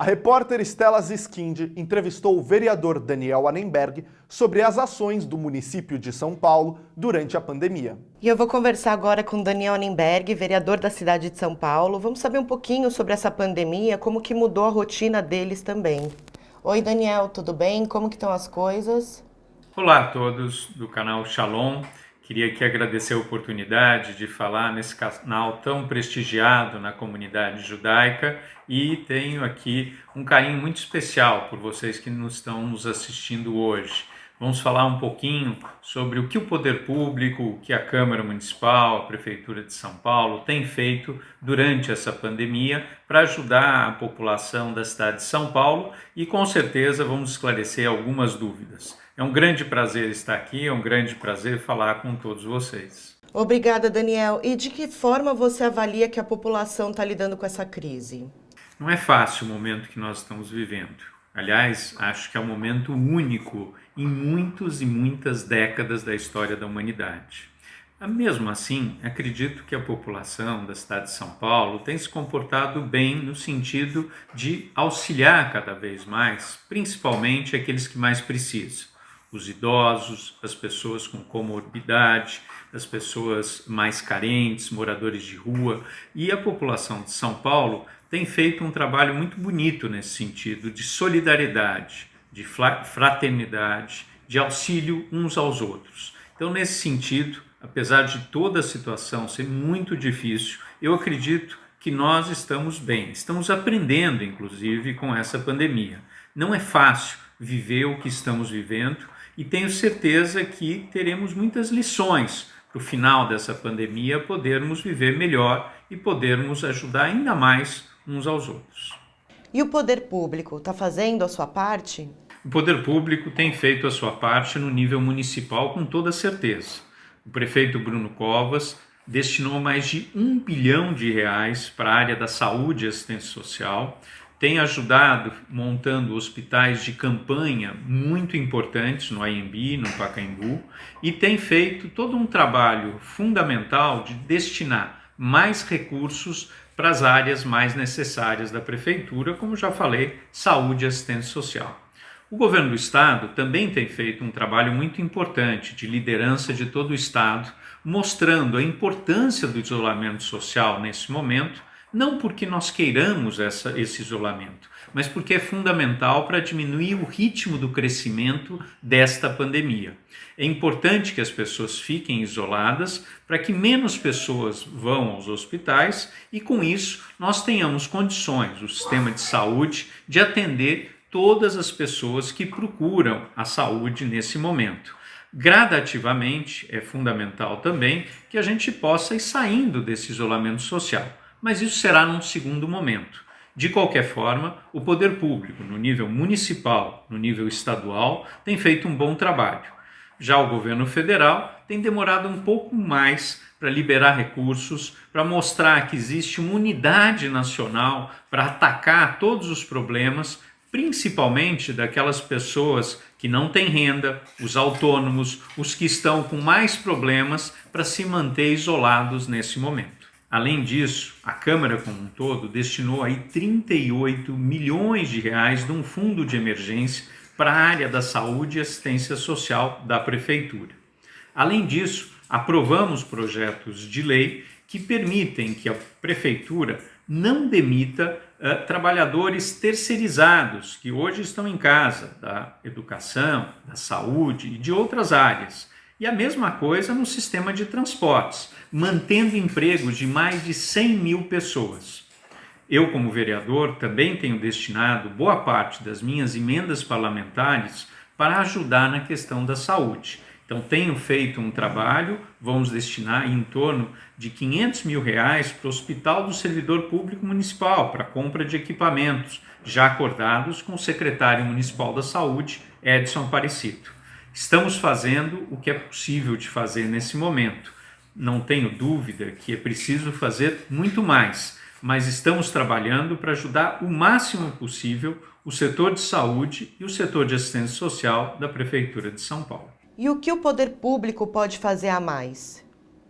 A repórter Stella Ziskind entrevistou o vereador Daniel Annemberg sobre as ações do município de São Paulo durante a pandemia. E eu vou conversar agora com Daniel Annemberg, vereador da cidade de São Paulo. Vamos saber um pouquinho sobre essa pandemia, como que mudou a rotina deles também. Oi, Daniel, tudo bem? Como que estão as coisas? Olá a todos do canal Shalom. Queria aqui agradecer a oportunidade de falar nesse canal tão prestigiado na comunidade judaica e tenho aqui um carinho muito especial por vocês que estão nos assistindo hoje. Vamos falar um pouquinho sobre o que o poder público, o que a Câmara Municipal, a Prefeitura de São Paulo tem feito durante essa pandemia para ajudar a população da cidade de São Paulo e com certeza vamos esclarecer algumas dúvidas. É um grande prazer estar aqui, é um grande prazer falar com todos vocês. Obrigada, Daniel. E de que forma você avalia que a população está lidando com essa crise? Não é fácil o momento que nós estamos vivendo. Aliás, acho que é um momento único em muitas e muitas décadas da história da humanidade. Mesmo assim, acredito que a população da cidade de São Paulo tem se comportado bem no sentido de auxiliar cada vez mais, principalmente aqueles que mais precisam. Os idosos, as pessoas com comorbidade, as pessoas mais carentes, moradores de rua, e a população de São Paulo tem feito um trabalho muito bonito nesse sentido de solidariedade, de fraternidade, de auxílio uns aos outros. Então, nesse sentido, apesar de toda a situação ser muito difícil, eu acredito que nós estamos bem, estamos aprendendo, inclusive, com essa pandemia. Não é fácil viver o que estamos vivendo e tenho certeza que teremos muitas lições para o final dessa pandemia podermos viver melhor e podermos ajudar ainda mais uns aos outros. E o poder público está fazendo a sua parte? O poder público tem feito a sua parte no nível municipal com toda certeza. O prefeito Bruno Covas destinou mais de R$ 1 bilhão para a área da saúde e assistência social, tem ajudado montando hospitais de campanha muito importantes no Anhembi, no Pacaembu, e tem feito todo um trabalho fundamental de destinar mais recursos para as áreas mais necessárias da prefeitura, como já falei, saúde e assistência social. O governo do estado também tem feito um trabalho muito importante de liderança de todo o estado, mostrando a importância do isolamento social nesse momento, não porque nós queiramos esse isolamento, mas porque é fundamental para diminuir o ritmo do crescimento desta pandemia. É importante que as pessoas fiquem isoladas para que menos pessoas vão aos hospitais e, com isso, nós tenhamos condições, o sistema de saúde, de atender todas as pessoas que procuram a saúde nesse momento. Gradativamente, é fundamental também que a gente possa ir saindo desse isolamento social, mas isso será num segundo momento. De qualquer forma, o poder público, no nível municipal, no nível estadual, tem feito um bom trabalho. Já o governo federal tem demorado um pouco mais para liberar recursos, para mostrar que existe uma unidade nacional para atacar todos os problemas, principalmente daquelas pessoas que não têm renda, os autônomos, os que estão com mais problemas para se manter isolados nesse momento. Além disso, a Câmara como um todo destinou aí 38 milhões de reais de um fundo de emergência para a área da saúde e assistência social da Prefeitura. Além disso, aprovamos projetos de lei que permitem que a Prefeitura não demita trabalhadores terceirizados que hoje estão em casa, da educação, da saúde e de outras áreas. E a mesma coisa no sistema de transportes, mantendo empregos de mais de 100 mil pessoas. Eu, como vereador, também tenho destinado boa parte das minhas emendas parlamentares para ajudar na questão da saúde. Então, tenho feito um trabalho, vamos destinar em torno de R$ 500 mil para o Hospital do Servidor Público Municipal, para compra de equipamentos, já acordados com o secretário municipal da Saúde, Edson Aparecido. Estamos fazendo o que é possível de fazer nesse momento. Não tenho dúvida que é preciso fazer muito mais, mas estamos trabalhando para ajudar o máximo possível o setor de saúde e o setor de assistência social da Prefeitura de São Paulo. E o que o poder público pode fazer a mais?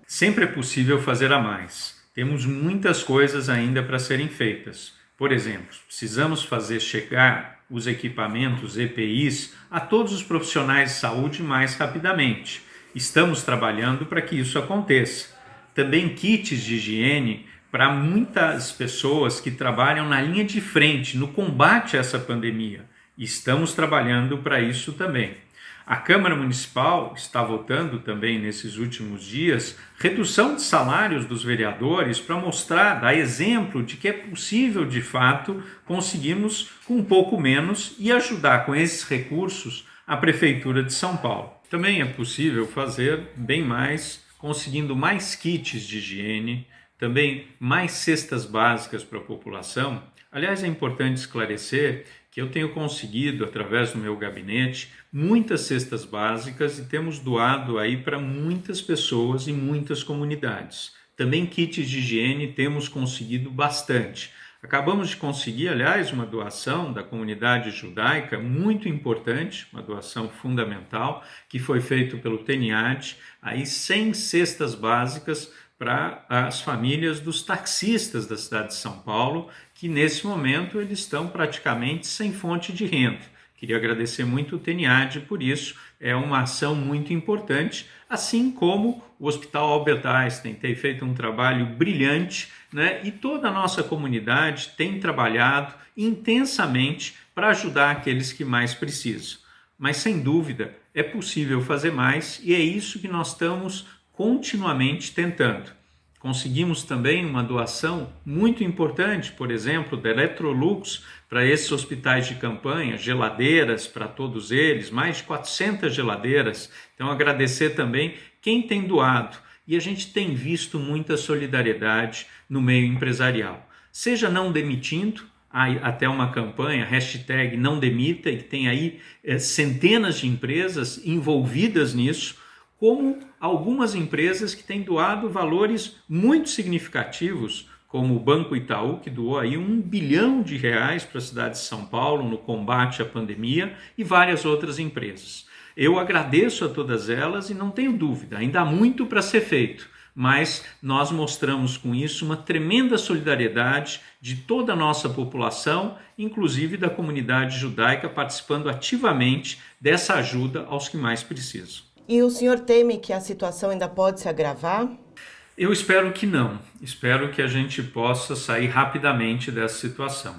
Sempre é possível fazer a mais. Temos muitas coisas ainda para serem feitas. Por exemplo, precisamos fazer chegar os equipamentos EPIs a todos os profissionais de saúde mais rapidamente. Estamos trabalhando para que isso aconteça. Também kits de higiene para muitas pessoas que trabalham na linha de frente no combate a essa pandemia. Estamos trabalhando para isso também. A Câmara Municipal está votando também nesses últimos dias redução de salários dos vereadores para mostrar, dar exemplo de que é possível de fato conseguirmos com um pouco menos e ajudar com esses recursos a Prefeitura de São Paulo. Também é possível fazer bem mais, conseguindo mais kits de higiene, também mais cestas básicas para a população. Aliás, é importante esclarecer que eu tenho conseguido, através do meu gabinete, muitas cestas básicas e temos doado aí para muitas pessoas e muitas comunidades. Também kits de higiene temos conseguido bastante. Acabamos de conseguir, aliás, uma doação da comunidade judaica muito importante, uma doação fundamental, que foi feita pelo TENIAD, aí 100 cestas básicas para as famílias dos taxistas da cidade de São Paulo, que nesse momento eles estão praticamente sem fonte de renda. Queria agradecer muito o TENIAD por isso, é uma ação muito importante, assim como o Hospital Albert Einstein tem feito um trabalho brilhante, né? E toda a nossa comunidade tem trabalhado intensamente para ajudar aqueles que mais precisam. Mas sem dúvida é possível fazer mais e é isso que nós estamos continuamente tentando. Conseguimos também uma doação muito importante, por exemplo, da Electrolux para esses hospitais de campanha, geladeiras para todos eles, mais de 400 geladeiras. Então agradecer também quem tem doado. E a gente tem visto muita solidariedade no meio empresarial. Seja não demitindo, até uma campanha, hashtag não demita, e tem aí centenas de empresas envolvidas nisso, como algumas empresas que têm doado valores muito significativos, como o Banco Itaú, que doou aí R$1 bilhão para a cidade de São Paulo no combate à pandemia, e várias outras empresas. Eu agradeço a todas elas e não tenho dúvida, ainda há muito para ser feito, mas nós mostramos com isso uma tremenda solidariedade de toda a nossa população, inclusive da comunidade judaica, participando ativamente dessa ajuda aos que mais precisam. E o senhor teme que a situação ainda pode se agravar? Eu espero que não. Espero que a gente possa sair rapidamente dessa situação.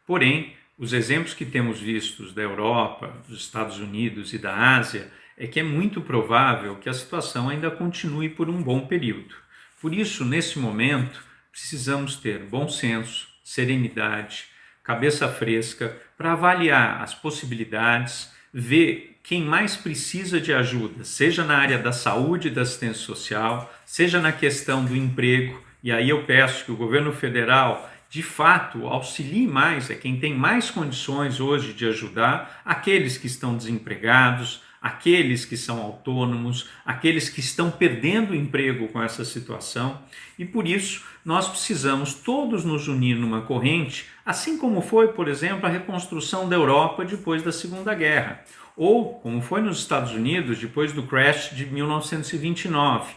Porém, os exemplos que temos vistos da Europa, dos Estados Unidos e da Ásia é que é muito provável que a situação ainda continue por um bom período. Por isso, nesse momento, precisamos ter bom senso, serenidade, cabeça fresca para avaliar as possibilidades, ver quem mais precisa de ajuda, seja na área da saúde e da assistência social, seja na questão do emprego, e aí eu peço que o governo federal, de fato, auxilie mais, quem tem mais condições hoje de ajudar aqueles que estão desempregados, aqueles que são autônomos, aqueles que estão perdendo o emprego com essa situação, e por isso nós precisamos todos nos unir numa corrente, assim como foi, por exemplo, a reconstrução da Europa depois da Segunda Guerra, ou como foi nos Estados Unidos depois do crash de 1929.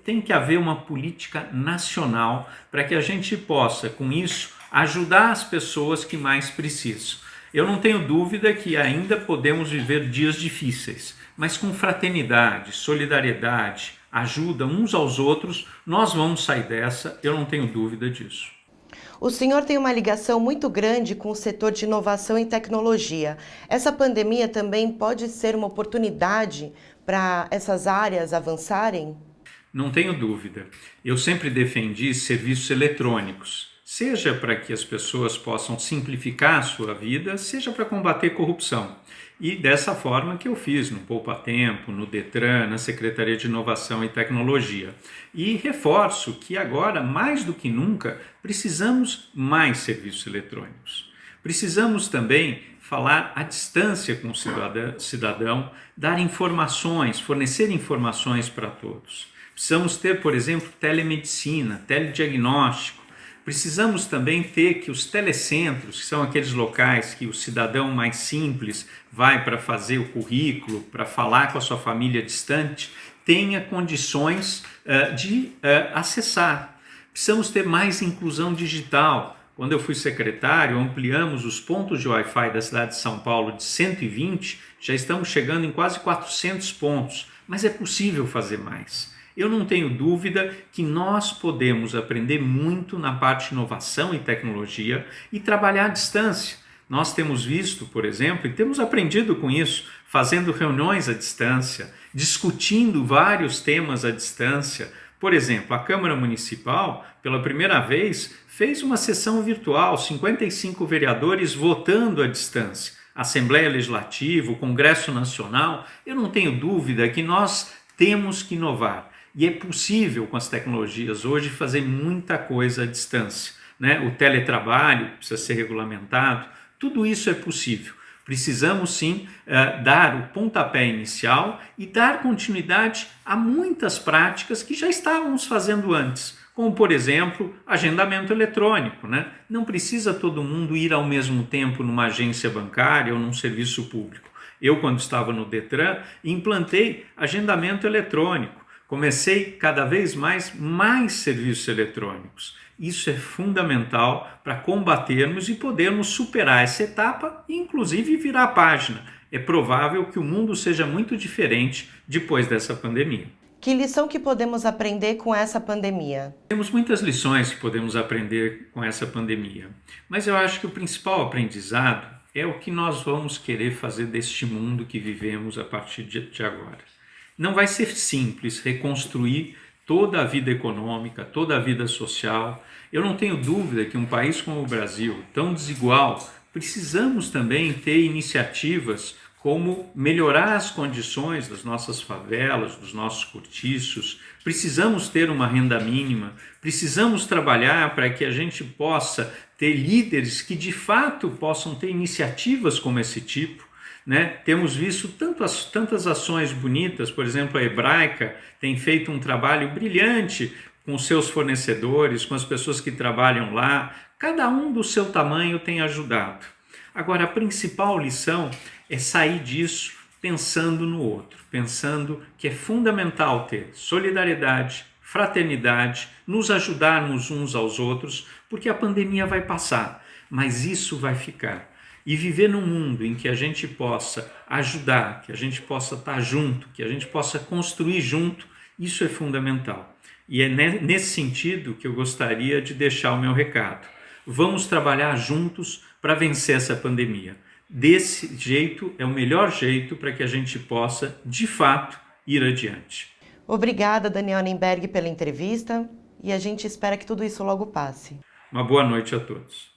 Tem que haver uma política nacional para que a gente possa, com isso, ajudar as pessoas que mais precisam. Eu não tenho dúvida que ainda podemos viver dias difíceis, mas com fraternidade, solidariedade, ajuda uns aos outros, nós vamos sair dessa, eu não tenho dúvida disso. O senhor tem uma ligação muito grande com o setor de inovação e tecnologia. Essa pandemia também pode ser uma oportunidade para essas áreas avançarem? Não tenho dúvida. Eu sempre defendi serviços eletrônicos, seja para que as pessoas possam simplificar a sua vida, seja para combater corrupção. E dessa forma que eu fiz no Poupa Tempo, no Detran, na Secretaria de Inovação e Tecnologia. E reforço que agora, mais do que nunca, precisamos mais serviços eletrônicos. Precisamos também falar à distância com o cidadão, dar informações, fornecer informações para todos. Precisamos ter, por exemplo, telemedicina, telediagnóstico. Precisamos também ter que os telecentros, que são aqueles locais que o cidadão mais simples vai para fazer o currículo, para falar com a sua família distante, tenha condições de acessar. Precisamos ter mais inclusão digital, Quando eu fui secretário, ampliamos os pontos de Wi-Fi da cidade de São Paulo de 120, já estamos chegando em quase 400 pontos, mas é possível fazer mais. Eu não tenho dúvida que nós podemos aprender muito na parte de inovação e tecnologia e trabalhar à distância. Nós temos visto, por exemplo, e temos aprendido com isso, fazendo reuniões à distância, discutindo vários temas à distância. Por exemplo, a Câmara Municipal, pela primeira vez, fez uma sessão virtual, 55 vereadores votando à distância. A Assembleia Legislativa, o Congresso Nacional, eu não tenho dúvida que nós temos que inovar. E é possível, com as tecnologias hoje, fazer muita coisa à distância, né? O teletrabalho precisa ser regulamentado, tudo isso é possível. Precisamos sim dar o pontapé inicial e dar continuidade a muitas práticas que já estávamos fazendo antes, como por exemplo, agendamento eletrônico, né? Não precisa todo mundo ir ao mesmo tempo numa agência bancária ou num serviço público. Eu, quando estava no Detran, implantei agendamento eletrônico. Comecei cada vez mais serviços eletrônicos. Isso é fundamental para combatermos e podermos superar essa etapa e inclusive virar a página. É provável que o mundo seja muito diferente depois dessa pandemia. Que lição que podemos aprender com essa pandemia? Temos muitas lições que podemos aprender com essa pandemia, mas eu acho que o principal aprendizado é o que nós vamos querer fazer deste mundo que vivemos a partir de agora. Não vai ser simples reconstruir toda a vida econômica, toda a vida social. Eu não tenho dúvida que um país como o Brasil, tão desigual, precisamos também ter iniciativas como melhorar as condições das nossas favelas, dos nossos cortiços. Precisamos ter uma renda mínima, precisamos trabalhar para que a gente possa ter líderes que de fato possam ter iniciativas como esse tipo. Né? Temos visto tantas ações bonitas, por exemplo, a Hebraica tem feito um trabalho brilhante com os seus fornecedores, com as pessoas que trabalham lá, cada um do seu tamanho tem ajudado. Agora, a principal lição é sair disso pensando no outro, pensando que é fundamental ter solidariedade, fraternidade, nos ajudarmos uns aos outros, porque a pandemia vai passar, mas isso vai ficar. E viver num mundo em que a gente possa ajudar, que a gente possa estar junto, que a gente possa construir junto, isso é fundamental. E é nesse sentido que eu gostaria de deixar o meu recado. Vamos trabalhar juntos para vencer essa pandemia. Desse jeito é o melhor jeito para que a gente possa, de fato, ir adiante. Obrigada, Daniel Annemberg, pela entrevista e a gente espera que tudo isso logo passe. Uma boa noite a todos.